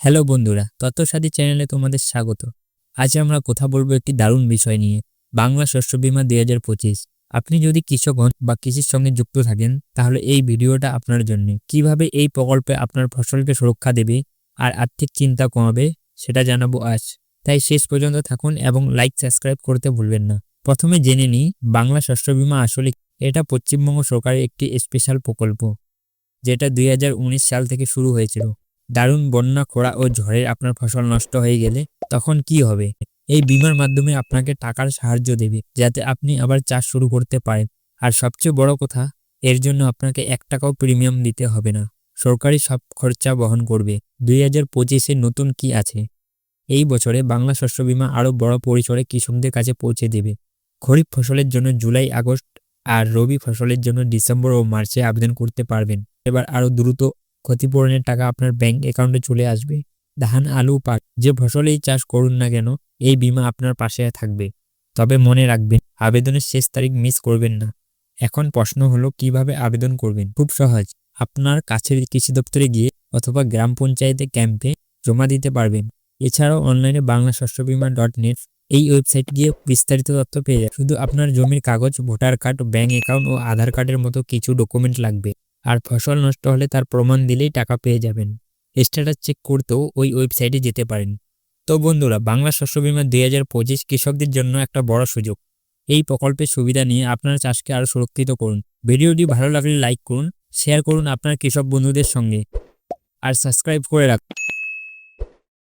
Hello বন্ধুরা, তথ্যসাথী চ্যানেলে তোমাদের স্বাগত। আজ আমরা কথা বলবো একটি দারুণ বিষয় নিয়ে, বাংলা শস্য বীমা 2025। আপনি যদি কৃষক হন বা কৃষির সঙ্গে যুক্ত থাকেন, তাহলে এই ভিডিওটা আপনার জন্য। কিভাবে এই প্রকল্পে আপনার ফসলকে সুরক্ষা দেবে আর আর্থিক চিন্তা কমাবে সেটা জানাবো আজ। তাই শেষ পর্যন্ত থাকুন এবং লাইক সাবস্ক্রাইব করতে ভুলবেন না। প্রথমে জেনে নিই বাংলা শস্য বীমা আসলে কি। এটা পশ্চিমবঙ্গ সরকারের একটি স্পেশাল প্রকল্প, যেটা 2019 সাল থেকে শুরু হয়েছিল। দারুণ বন্যা, খরা ও ঝড়ে আপনার ফসল নষ্ট হয়ে গেলে তখন কি হবে? এই বীমার মাধ্যমে আপনাকে টাকার সাহায্য দেবে, যাতে আপনি আবার চাষ শুরু করতে পারেন। আর সবচেয়ে বড় কথা, এর জন্য আপনাকে 1 টাকাও প্রিমিয়াম দিতে হবে না। সরকারি সব খরচা বহন করবে। 2025-এ নতুন কি আছে? এই বছরে বাংলা শস্য বীমা আরও বড় পরিসরে কৃষকদের কাছে পৌঁছে দেবে। খরিফ ফসলের জন্য জুলাই, আগস্ট আর রবি ফসলের জন্য ডিসেম্বর ও মার্চে আবেদন করতে পারবেন। এবার আরও দ্রুত ক্ষতিপূরণের টাকা আপনার ব্যাংক অ্যাকাউন্টে চলে আসবে। ধান, আলু, পাট, যে ফসলেই চাষ করুন না কেন, এই বীমা আপনার পাশে থাকবে। তবে মনে রাখবেন, আবেদনের শেষ তারিখ মিস করবেন না। এখন প্রশ্ন হলো, কিভাবে আবেদন করবেন? খুব সহজ। আপনার কাছের কৃষি দপ্তরে গিয়ে অথবা গ্রাম পঞ্চায়েতে ক্যাম্পে জমা দিতে পারবেন। এছাড়াও অনলাইনে banglashoshobima.net এই ওয়েবসাইট গিয়ে বিস্তারিত তথ্য পেয়ে যাবেন। শুধু আপনার জমির কাগজ, ভোটার কার্ড, ব্যাংক অ্যাকাউন্ট ও আধার কার্ডের মতো কিছু ডকুমেন্ট লাগবে। আর ফসল নষ্ট হলে তার প্রমাণ দিলেই টাকা পেয়ে যাবেন। স্ট্যাটাস চেক করতেও ওই ওয়েবসাইটে যেতে পারেন। তো বন্ধুরা, বাংলা শস্য বীমা 2025 কৃষকদের জন্য একটা বড় সুযোগ। এই প্রকল্পের সুবিধা নিয়ে আপনার চাষকে আরও সুরক্ষিত করুন। ভিডিওটি ভালো লাগলে লাইক করুন, শেয়ার করুন আপনার কৃষক বন্ধুদের সঙ্গে, আর সাবস্ক্রাইব করে রাখুন।